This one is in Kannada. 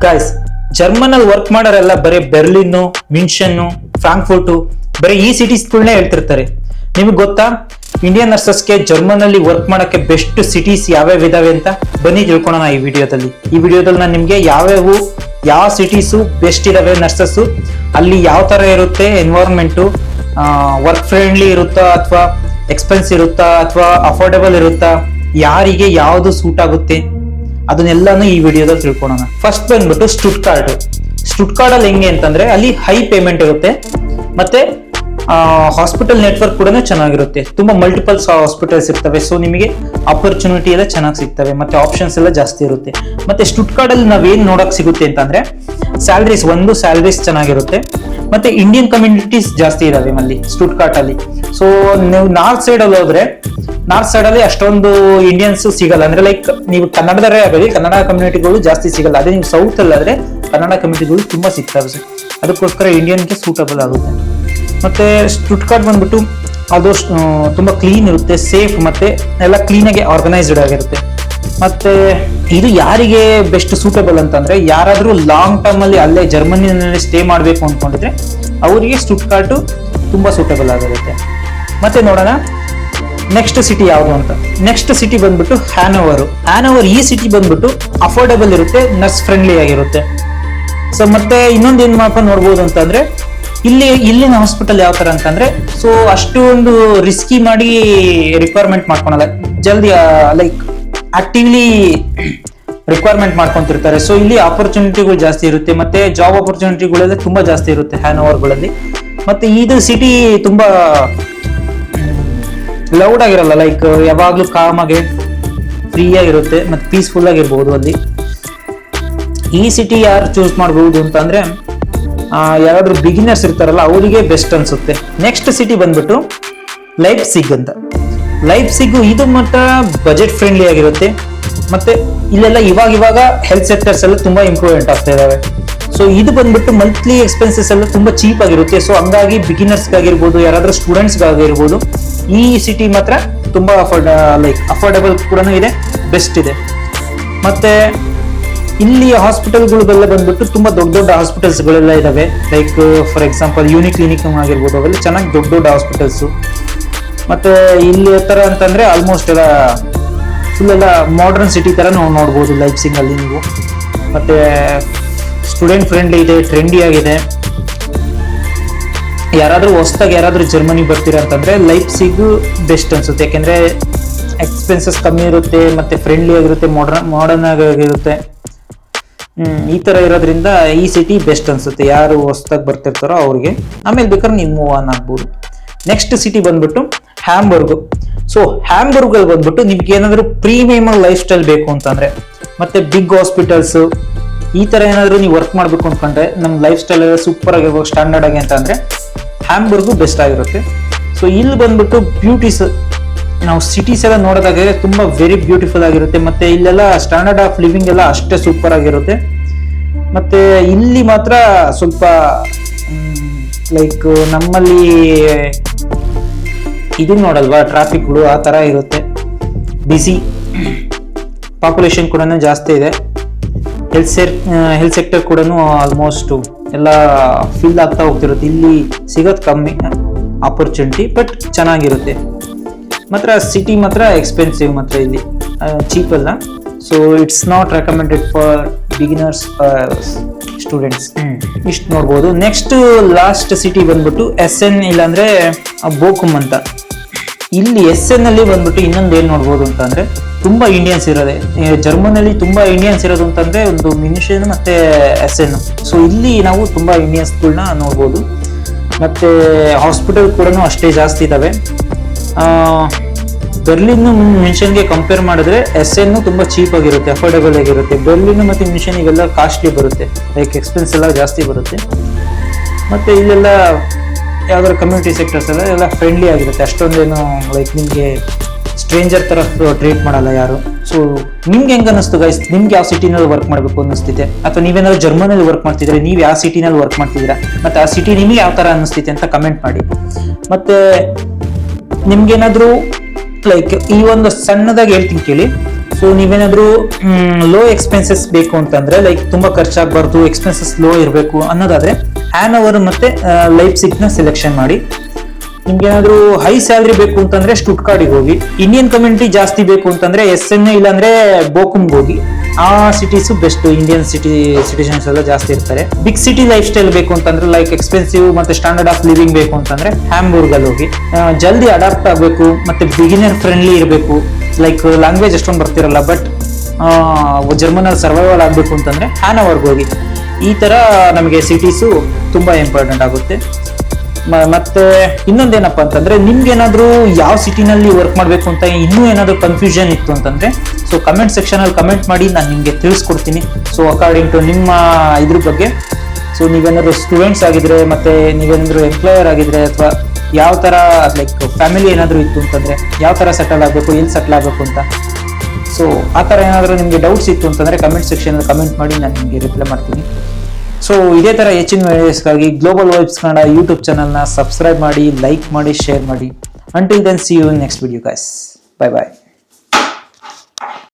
ಗಾಯ್ಸ್, ಜರ್ಮನ್ ಅಲ್ಲಿ ವರ್ಕ್ ಮಾಡೋರೆಲ್ಲ ಬರೀ ಬೆರ್ಲಿನ್, ಮಿನ್ಷನ್, ಫ್ರಾಂಕ್ಫರ್ಟ್ ಬರೀ ಈ ಸಿಟೀಸ್ಗಳನ್ನೇ ಹೇಳ್ತಿರ್ತಾರೆ. ನಿಮ್ಗೆ ಗೊತ್ತಾ ಇಂಡಿಯನ್ ನರ್ಸಸ್ಗೆ ಜರ್ಮನ್ ಅಲ್ಲಿ ವರ್ಕ್ ಮಾಡಕ್ಕೆ ಬೆಸ್ಟ್ ಸಿಟೀಸ್ ಯಾವ್ಯಾವ ಇದಾವೆ ಅಂತ? ಬನ್ನಿ ತಿಳ್ಕೊಳ್ಳೋಣ ಈ ವಿಡಿಯೋದಲ್ಲಿ ನಾನು ನಿಮ್ಗೆ ಯಾವ ಸಿಟೀಸು ಬೆಸ್ಟ್ ಇದಾವೆ ನರ್ಸಸ್, ಅಲ್ಲಿ ಯಾವ ತರ ಇರುತ್ತೆ ಎನ್ವೈರನ್ಮೆಂಟು, ವರ್ಕ್ ಫ್ರೆಂಡ್ಲಿ ಇರುತ್ತಾ ಅಥವಾ ಎಕ್ಸ್ಪೆನ್ಸ್ ಇರುತ್ತಾ ಅಥವಾ ಅಫೋರ್ಡೆಬಲ್ ಇರುತ್ತಾ, ಯಾರಿಗೆ ಯಾವ್ದು ಸೂಟ್ ಆಗುತ್ತೆ ಅದನ್ನೆಲ್ಲಾನು ಈ ವಿಡಿಯೋದಲ್ಲಿ ತಿಳ್ಕೊಳ್ಳೋಣ. ಫಸ್ಟ್ ಬಂದ್ಬಿಟ್ಟು ಸ್ಟುಟ್ಗಾರ್ಟ್ ಅಲ್ಲಿ ಹೆಂಗೆ ಅಂತಂದ್ರೆ ಅಲ್ಲಿ ಹೈ ಪೇಮೆಂಟ್ ಇರುತ್ತೆ, ಮತ್ತೆ ಹಾಸ್ಪಿಟಲ್ ನೆಟ್ವರ್ಕ್ ಕೂಡ ಚೆನ್ನಾಗಿರುತ್ತೆ. ತುಂಬಾ ಮಲ್ಟಿಪಲ್ಸ್ ಹಾಸ್ಪಿಟಲ್ಸ್ ಇರ್ತವೆ, ಸೊ ನಿಮಗೆ ಆಪರ್ಚುನಿಟಿ ಎಲ್ಲ ಚೆನ್ನಾಗಿ ಸಿಗ್ತವೆ, ಮತ್ತೆ ಆಪ್ಷನ್ಸ್ ಎಲ್ಲ ಜಾಸ್ತಿ ಇರುತ್ತೆ. ಮತ್ತೆ ಸ್ಟುಟ್ಗಾರ್ಟ್ ಅಲ್ಲಿ ನಾವೇನ್ ನೋಡಕ್ ಸಿಗುತ್ತೆ ಅಂತಂದ್ರೆ ಸ್ಯಾಲರೀಸ್ ಚೆನ್ನಾಗಿರುತ್ತೆ, ಮತ್ತೆ ಇಂಡಿಯನ್ ಕಮ್ಯುನಿಟೀಸ್ ಜಾಸ್ತಿ ಇದಾವೆ ಅಲ್ಲಿ ಸ್ಟುಟ್ಗಾರ್ಟ್ ಅಲ್ಲಿ. ಸೊ ನೀವು ನಾರ್ತ್ ಸೈಡ್ ಅಲ್ಲಿ ಹೋದ್ರೆ ನಾರ್ತ್ ಸೈಡ್ ಅಲ್ಲಿ ಅಷ್ಟೊಂದು ಇಂಡಿಯನ್ಸ್ ಸಿಗಲ್ಲ, ಅಂದ್ರೆ ಲೈಕ್ ನೀವು ಕನ್ನಡದವರೇ ಆಗಲಿ ಕನ್ನಡ ಕಮ್ಯುನಿಟಿಗಳು ಜಾಸ್ತಿ ಸಿಗಲ್ಲ. ಅದೇ ನೀವು ಸೌತ್ ಅಲ್ಲಿ ಆದ್ರೆ ಕನ್ನಡ ಕಮ್ಯುನಿಟಿಗಳು ತುಂಬಾ ಸಿಗ್ತವೆ, ಅದಕ್ಕೋಸ್ಕರ ಇಂಡಿಯನ್ಗೆ ಸೂಟಬಲ್ ಆಗುತ್ತೆ. ಮತ್ತೆ ಸ್ಟುಟ್ಗಾರ್ಟ್ ಬಂದ್ಬಿಟ್ಟು ಅದು ತುಂಬಾ ಕ್ಲೀನ್ ಇರುತ್ತೆ, ಸೇಫ್, ಮತ್ತೆ ಎಲ್ಲ ಕ್ಲೀನ್ ಆಗಿ ಆರ್ಗನೈಸ್ಡ್ ಆಗಿರುತ್ತೆ. ಮತ್ತೆ ಇದು ಯಾರಿಗೆ ಬೆಸ್ಟ್ ಸೂಟಬಲ್ ಅಂತಂದ್ರೆ ಯಾರಾದ್ರೂ ಲಾಂಗ್ ಟರ್ಮ್ ಅಲ್ಲಿ ಅಲ್ಲೇ ಜರ್ಮನಿನಲ್ಲಿ ಸ್ಟೇ ಮಾಡ್ಬೇಕು ಅನ್ಕೊಂಡಿದ್ರೆ ಅವರಿಗೆ ಸ್ಟುಟ್ಗಾರ್ಟ್ ತುಂಬಾ ಸೂಟಬಲ್ ಆಗಿರುತ್ತೆ. ಮತ್ತೆ ನೋಡೋಣ ನೆಕ್ಸ್ಟ್ ಸಿಟಿ ಯಾವುದು ಅಂತ. ನೆಕ್ಸ್ಟ್ ಸಿಟಿ ಬಂದ್ಬಿಟ್ಟು ಹ್ಯಾನೋವರ್. ಈ ಸಿಟಿ ಬಂದ್ಬಿಟ್ಟು ಅಫೋರ್ಡೆಬಲ್ ಇರುತ್ತೆ, ನರ್ಸ್ ಫ್ರೆಂಡ್ಲಿ ಆಗಿರುತ್ತೆ. ಸೊ ಮತ್ತೆ ಇನ್ನೊಂದು ಏನ್ ಮಾಡ್ಕೊಂಡು ನೋಡ್ಬೋದು ಅಂತಂದ್ರೆ ಇಲ್ಲಿನ ಹಾಸ್ಪಿಟಲ್ ಯಾವ ತರ ಅಂತಂದ್ರೆ, ಸೊ ಅಷ್ಟೊಂದು ರಿಸ್ಕಿ ಮಾಡಿ ರಿಕ್ವೈರ್ಮೆಂಟ್ ಮಾಡ್ಕೊಳಲ್ಲ, ಜಲ್ದಿ ಲೈಕ್ ಆಕ್ಟಿವ್ಲಿ ರಿಕ್ವೈರ್ಮೆಂಟ್ ಮಾಡ್ಕೊಂತಿರ್ತಾರೆ. ಸೊ ಇಲ್ಲಿ ಆಪರ್ಚುನಿಟಿಗಳು ಜಾಸ್ತಿ ಇರುತ್ತೆ, ಮತ್ತೆ ಜಾಬ್ ಆಪರ್ಚುನಿಟಿಗಳೆಲ್ಲ ತುಂಬಾ ಜಾಸ್ತಿ ಇರುತ್ತೆ ಹ್ಯಾನೋವರ್ಗಳಲ್ಲಿ. ಮತ್ತೆ ಇದು ಸಿಟಿ ತುಂಬಾ ಲೌಡ್ ಆಗಿರಲ್ಲ, ಲೈಕ್ ಯಾವಾಗ್ಲೂ ಕಾಮ್ ಆಗಿ ಫ್ರೀ ಆಗಿರುತ್ತೆ, ಮತ್ತೆ ಪೀಸ್ಫುಲ್ ಆಗಿರ್ಬೋದು ಅಲ್ಲಿ. ಈ ಸಿಟಿ ಯಾರು ಚೂಸ್ ಮಾಡಬಹುದು ಅಂತಂದ್ರೆ ಯಾರಾದ್ರೂ ಬಿಗಿನರ್ಸ್ ಇರ್ತಾರಲ್ಲ ಅವರಿಗೆ ಬೆಸ್ಟ್ ಅನ್ಸುತ್ತೆ. ನೆಕ್ಸ್ಟ್ ಸಿಟಿ ಬಂದ್ಬಿಟ್ಟು ಲೈಪ್ಸಿಗ್. ಇದು ಮಾತ್ರ ಬಜೆಟ್ ಫ್ರೆಂಡ್ಲಿ ಆಗಿರುತ್ತೆ, ಮತ್ತೆ ಇಲ್ಲೆಲ್ಲ ಇವಾಗ ಹೆಲ್ತ್ ಸೆಕ್ಟರ್ಸ್ ಎಲ್ಲ ತುಂಬಾ ಇಂಪ್ರೂವ್ಮೆಂಟ್ ಆಗ್ತಾ ಇದಾವೆ. ಸೊ ಇದು ಬಂದ್ಬಿಟ್ಟು ಮಂತ್ಲಿ ಎಕ್ಸ್ಪೆನ್ಸಸ್ ಎಲ್ಲ ತುಂಬಾ ಚೀಪ್ ಆಗಿರುತ್ತೆ. ಸೊ ಹಂಗಾಗಿ ಬಿಗಿನರ್ಸ್ಗಾಗಿರ್ಬೋದು, ಯಾರಾದ್ರೂ ಸ್ಟೂಡೆಂಟ್ಸ್ಗಾಗಿರ್ಬೋದು, ಈ ಸಿಟಿ ಮಾತ್ರ ತುಂಬಾ ಅಫೋರ್ಡೆಬಲ್ ಕೂಡ ಇದೆ, ಬೆಸ್ಟ್ ಇದೆ. ಮತ್ತೆ ಇಲ್ಲಿ ಹಾಸ್ಪಿಟಲ್ಗಳೆಲ್ಲ ಬಂದ್ಬಿಟ್ಟು ತುಂಬಾ ದೊಡ್ಡ ಹಾಸ್ಪಿಟಲ್ಸ್ ಗಳೆಲ್ಲ ಇದಾವೆ, ಲೈಕ್ ಫಾರ್ ಎಕ್ಸಾಂಪಲ್ ಯುನಿಕ್ಲಿನಿಕ್ ಆಗಿರ್ಬೋದು, ಅವೆಲ್ಲ ಚೆನ್ನಾಗಿ ದೊಡ್ಡ ಹಾಸ್ಪಿಟಲ್ಸ್. ಮತ್ತೆ ಇಲ್ಲಿ ತರ ಅಂತಂದ್ರೆ ಆಲ್ಮೋಸ್ಟ್ ಎಲ್ಲ ಫುಲ್ ಎಲ್ಲ ಮಾಡರ್ನ್ ಸಿಟಿ ತರ ನೋಡ್ಬೋದು ಲೈಪ್ಸಿಗ್ ಅಲ್ಲಿ ನೀವು. ಮತ್ತೆ ಸ್ಟೂಡೆಂಟ್ ಫ್ರೆಂಡ್ಲಿ ಇದೆ, ಟ್ರೆಂಡಿ ಆಗಿದೆ. ಯಾರಾದ್ರೂ ಜರ್ಮನಿ ಬರ್ತೀರಾ ಅಂತಂದ್ರೆ ಲೈಪ್ಸಿಗ್ ಬೆಸ್ಟ್ ಅನ್ಸುತ್ತೆ, ಯಾಕೆಂದ್ರೆ ಎಕ್ಸ್ಪೆನ್ಸಸ್ ಕಮ್ಮಿ ಇರುತ್ತೆ, ಮತ್ತೆ ಫ್ರೆಂಡ್ಲಿ ಆಗಿರುತ್ತೆ, ಮಾಡರ್ನ್ ಆಗಿರುತ್ತೆ. ಈ ತರ ಇರೋದ್ರಿಂದ ಈ ಸಿಟಿ ಬೆಸ್ಟ್ ಅನ್ಸುತ್ತೆ ಯಾರು ಹೊಸದಾಗಿ ಬರ್ತಿರ್ತಾರೋ ಅವ್ರಿಗೆ. ಆಮೇಲೆ ಬೇಕಾದ್ರೆ ನೀವು ಮೂವ್ ಆನ್ ಆಗ್ಬೋದು. ನೆಕ್ಸ್ಟ್ ಸಿಟಿ ಬಂದ್ಬಿಟ್ಟು ಹ್ಯಾಂಬರ್ಗ್. ಸೊ ಹ್ಯಾಂಬರ್ಗ್ ಅಲ್ಲಿ ಬಂದ್ಬಿಟ್ಟು ನಿಮ್ಗೆ ಏನಾದ್ರು ಪ್ರೀಮಿಯಂ ಲೈಫ್ ಸ್ಟೈಲ್ ಬೇಕು ಅಂತಂದ್ರೆ, ಮತ್ತೆ ಬಿಗ್ ಹಾಸ್ಪಿಟಲ್ಸ್ ಈ ತರ ಏನಾದ್ರು ನೀವು ವರ್ಕ್ ಮಾಡ್ಬೇಕು ಅನ್ಕೊಂಡ್ರೆ, ನಮ್ ಲೈಫ್ ಸ್ಟೈಲ್ ಎಲ್ಲ ಸೂಪರ್ ಆಗಿರ್ಬೇಕು, ಸ್ಟ್ಯಾಂಡರ್ಡ್ ಆಗಿ ಅಂತಂದ್ರೆ ಹ್ಯಾಂಬರ್ಗ್ ಬೆಸ್ಟ್ ಆಗಿರುತ್ತೆ. ಸೊ ಇಲ್ಲಿ ಬಂದ್ಬಿಟ್ಟು ಬ್ಯೂಟೀಸ್, ನಾವು ಸಿಟೀಸ್ ಎಲ್ಲ ನೋಡೋದಾಗೆ ತುಂಬಾ ವೆರಿ ಬ್ಯೂಟಿಫುಲ್ ಆಗಿರುತ್ತೆ, ಮತ್ತೆ ಇಲ್ಲೆಲ್ಲ ಸ್ಟ್ಯಾಂಡರ್ಡ್ ಆಫ್ ಲಿವಿಂಗ್ ಎಲ್ಲ ಅಷ್ಟೇ ಸೂಪರ್ ಆಗಿರುತ್ತೆ. ಮತ್ತೆ ಇಲ್ಲಿ ಮಾತ್ರ ಸ್ವಲ್ಪ ಲೈಕ್ ನಮ್ಮಲ್ಲಿ ಇದು ನೋಡಲ್ವಾ, ಟ್ರಾಫಿಕ್ಗಳು ಆ ತರ ಇರುತ್ತೆ, ಬಿಸಿ, ಪಾಪ್ಯುಲೇಷನ್ ಕೂಡ ಜಾಸ್ತಿ ಇದೆ, ಹೆಲ್ತ್ ಸೆಕ್ಟರ್ ಕೂಡ ಆಲ್ಮೋಸ್ಟ್ ಎಲ್ಲ ಫಿಲ್ ಆಗ್ತಾ ಹೋಗ್ತಿರುತ್ತೆ. ಇಲ್ಲಿ ಸಿಗೋದು ಕಮ್ಮಿ ಆಪರ್ಚುನಿಟಿ, ಬಟ್ ಚೆನ್ನಾಗಿರುತ್ತೆ. ಮಾತ್ರ ಸಿಟಿ ಮಾತ್ರ ಎಕ್ಸ್ಪೆನ್ಸಿವ್, ಮಾತ್ರ ಇಲ್ಲಿ ಚೀಪ್ ಅಲ್ಲ. So it's not recommended for beginners students. ಇಷ್ಟು ನೋಡ್ಬೋದು. ನೆಕ್ಸ್ಟ್ ಲಾಸ್ಟ್ ಸಿಟಿ ಬಂದ್ಬಿಟ್ಟು SN ಇಲ್ಲಾಂದ್ರೆ ಬೋಕುಮ್ ಅಂತ. ಇಲ್ಲಿ SN ಅಲ್ಲಿ ಬಂದ್ಬಿಟ್ಟು ಇನ್ನೊಂದು ಏನ್ ನೋಡ್ಬೋದು ಅಂತ ಅಂದ್ರೆ ತುಂಬಾ ಇಂಡಿಯನ್ಸ್ ಇರೋದೆ. ಜರ್ಮನಿಯಲ್ಲಿ ತುಂಬಾ ಇಂಡಿಯನ್ಸ್ ಇರೋದು ಅಂತಂದ್ರೆ ಒಂದು ಮಿನಿಷನ್ ಮತ್ತೆ SN. ಸೊ ಇಲ್ಲಿ ನಾವು ತುಂಬಾ ಇಂಡಿಯನ್ಸ್ಗಳನ್ನ ನೋಡ್ಬೋದು, ಮತ್ತೆ ಹಾಸ್ಪಿಟಲ್ ಕೂಡ ಅಷ್ಟೇ ಜಾಸ್ತಿ ಇದಾವೆ. ಬೆರ್ಲಿನ್ ಮಿನ್ಷನ್ಗೆ ಕಂಪೇರ್ ಮಾಡಿದ್ರೆ SN ತುಂಬಾ ಚೀಪ್ ಆಗಿರುತ್ತೆ, ಅಫೋರ್ಡೆಬಲ್ ಆಗಿರುತ್ತೆ. ಬೆರ್ಲಿನ್ ಮತ್ತೆ ಮಿನ್ಷನ್ ಇವೆಲ್ಲ ಕಾಸ್ಟ್ಲಿ ಬರುತ್ತೆ, ಲೈಕ್ ಎಕ್ಸ್ಪೆನ್ಸ್ ಎಲ್ಲ ಜಾಸ್ತಿ ಬರುತ್ತೆ. ಮತ್ತೆ ಇಲ್ಲೆಲ್ಲ ಯಾವ್ದಾದ್ರು ಕಮ್ಯುನಿಟಿ ಸೆಕ್ಟರ್ಸ್ ಎಲ್ಲ ಫ್ರೆಂಡ್ಲಿ ಆಗಿರುತ್ತೆ, ಅಷ್ಟೊಂದೇನು ಲೈಕ್ ನಿಮ್ಗೆ ಸ್ಟ್ರೇಂಜರ್ ತರ ಟ್ರೀಟ್ ಮಾಡಲ್ಲ ಯಾರು. ಸೊ ನಿಮ್ಗೆ ಹೆಂಗ ಅನಿಸ್ತು ಗೈಸ್? ನಿಮ್ಗೆ ಯಾವ ಸಿಟಿನಲ್ಲಿ ವರ್ಕ್ ಮಾಡ್ಬೇಕು ಅನ್ನಿಸ್ತಿದೆ, ಅಥವಾ ನೀವೇನಾದ್ರು ಜರ್ಮನಿಯಲ್ಲಿ ವರ್ಕ್ ಮಾಡ್ತಿದ್ರೆ ನೀವು ಯಾವ ಸಿಟಿನಲ್ಲಿ ವರ್ಕ್ ಮಾಡ್ತಿದ್ದೀರಾ, ಮತ್ತೆ ಆ ಸಿಟಿ ನಿಮ್ಗೆ ಯಾವ ತರ ಅನ್ನಿಸ್ತಿದೆ ಅಂತ ಕಮೆಂಟ್ ಮಾಡಿ. ಮತ್ತೆ ನಿಮ್ಗೇನಾದ್ರು ಲೈಕ್ ಈ ಒಂದು ಸಣ್ಣದಾಗಿ ಹೇಳ್ತೀನಿ ಕೇಳಿ, ಸೊ ನೀವೇನಾದ್ರೂ ಲೋ ಎಕ್ಸ್ಪೆನ್ಸಸ್ ಬೇಕು ಅಂತಂದ್ರೆ ಲೈಕ್ ತುಂಬಾ ಖರ್ಚಾಗಬಾರ್ದು, ಎಕ್ಸ್ಪೆನ್ಸಸ್ ಲೋ ಇರಬೇಕು ಅನ್ನೋದಾದ್ರೆ ಹ್ಯಾನೋವರ್ ಮತ್ತೆ ಲೈಪ್ಸಿಗ್ ನ ಸೆಲೆಕ್ಷನ್ ಮಾಡಿ. ನಿಮ್ಗೆ ಏನಾದ್ರು ಹೈ ಸ್ಯಾಲರಿ ಬೇಕು ಅಂತಂದ್ರೆ ಸ್ಟುಟ್ಗಾರ್ಟ್ಗೆ ಹೋಗಿ. ಇಂಡಿಯನ್ ಕಮ್ಯುನಿಟಿ ಜಾಸ್ತಿ ಬೇಕು ಅಂತಂದ್ರೆ SN ಇಲ್ಲಾಂದ್ರೆ ಬೋಕುಮ್ಗೆ ಹೋಗಿ. ಆ ಸಿಟೀಸ್ ಬೆಸ್ಟ್, ಇಂಡಿಯನ್ ಸಿಟಿಜನ್ಸ್ ಎಲ್ಲ ಜಾಸ್ತಿ ಇರ್ತಾರೆ. ಬಿಗ್ ಸಿಟಿ ಲೈಫ್ ಸ್ಟೈಲ್ ಬೇಕು ಅಂತಂದ್ರೆ ಲೈಕ್ ಎಕ್ಸ್ಪೆನ್ಸಿವ್ ಮತ್ತೆ ಸ್ಟ್ಯಾಂಡರ್ಡ್ ಆಫ್ ಲಿವಿಂಗ್ ಬೇಕು ಅಂತಂದ್ರೆ ಹ್ಯಾಂಬೂರ್ಗ್ ಅಲ್ಲಿ ಹೋಗಿ. ಜಲ್ದಿ ಅಡಾಪ್ಟ್ ಆಗಬೇಕು ಮತ್ತೆ ಬಿಗಿನರ್ ಫ್ರೆಂಡ್ಲಿ ಇರಬೇಕು, ಲೈಕ್ ಲ್ಯಾಂಗ್ವೇಜ್ ಅಷ್ಟೊಂದು ಬರ್ತಿರಲ್ಲ ಬಟ್ ಜರ್ಮನ್ ಅಲ್ಲಿ ಸರ್ವೈವಲ್ ಆಗ್ಬೇಕು ಅಂತಂದ್ರೆ ಹ್ಯಾನೋವರ್ಗೆ ಹೋಗಿ. ಈ ತರ ನಮಗೆ ಸಿಟೀಸು ತುಂಬಾ ಇಂಪಾರ್ಟೆಂಟ್ ಆಗುತ್ತೆ. ಮತ್ತೆ ಇನ್ನೊಂದೇನಪ್ಪ ಅಂತಂದ್ರೆ ನಿಮ್ಗೆ ಏನಾದ್ರು ಯಾವ ಸಿಟಿನಲ್ಲಿ ವರ್ಕ್ ಮಾಡ್ಬೇಕು ಅಂತ ಇನ್ನೂ ಏನಾದ್ರು ಕನ್ಫ್ಯೂಷನ್ ಇತ್ತು ಅಂತಂದ್ರೆ ಸೊ ಕಮೆಂಟ್ ಸೆಕ್ಷನ್ ಅಲ್ಲಿ ಕಮೆಂಟ್ ಮಾಡಿ, ನಾನು ನಿಮ್ಗೆ ತಿಳಿಸ್ಕೊಡ್ತೀನಿ. ಸೊ ಅಕಾರ್ಡಿಂಗ್ ಟು ನಿಮ್ಮ ಇದ್ರ ಬಗ್ಗೆ. ಸೊ ನೀವೇನಾದ್ರು ಸ್ಟೂಡೆಂಟ್ಸ್ ಆಗಿದ್ರೆ ಮತ್ತೆ ನೀವೇನಾದ್ರು ಎಂಪ್ಲಾಯರ್ ಆಗಿದ್ರೆ ಅಥವಾ ಯಾವ ತರ ಲೈಕ್ ಫ್ಯಾಮಿಲಿ ಏನಾದ್ರು ಇತ್ತು ಅಂತಂದ್ರೆ ಯಾವ ತರ ಸೆಟಲ್ ಆಗ್ಬೇಕು, ಎಲ್ಲಿ ಸೆಟಲ್ ಆಗ್ಬೇಕು ಅಂತ. ಸೊ ಆ ತರ ಏನಾದ್ರು ನಿಮ್ಗೆ ಡೌಟ್ಸ್ ಇತ್ತು ಅಂತಂದ್ರೆ ಕಮೆಂಟ್ ಸೆಕ್ಷನ್ ಅಲ್ಲಿ ಕಮೆಂಟ್ ಮಾಡಿ, ನಾನು ನಿಮ್ಗೆ ರಿಪ್ಲೈ ಮಾಡ್ತೀನಿ. ಸೊ ಇದೇ ತರ ಹೆಚ್ಚಿನ ವಿಡಿಯೋಸ್ಗಾಗಿ ಗ್ಲೋಬಲ್ ವೈಬ್ಸ್ ಕನ್ನಡ ಯೂಟ್ಯೂಬ್ ಚಾನಲ್ನ ಸಬ್ಸ್ಕ್ರೈಬ್ ಮಾಡಿ, ಲೈಕ್ ಮಾಡಿ, ಶೇರ್ ಮಾಡಿ. Until then see you in next video guys. Bye by.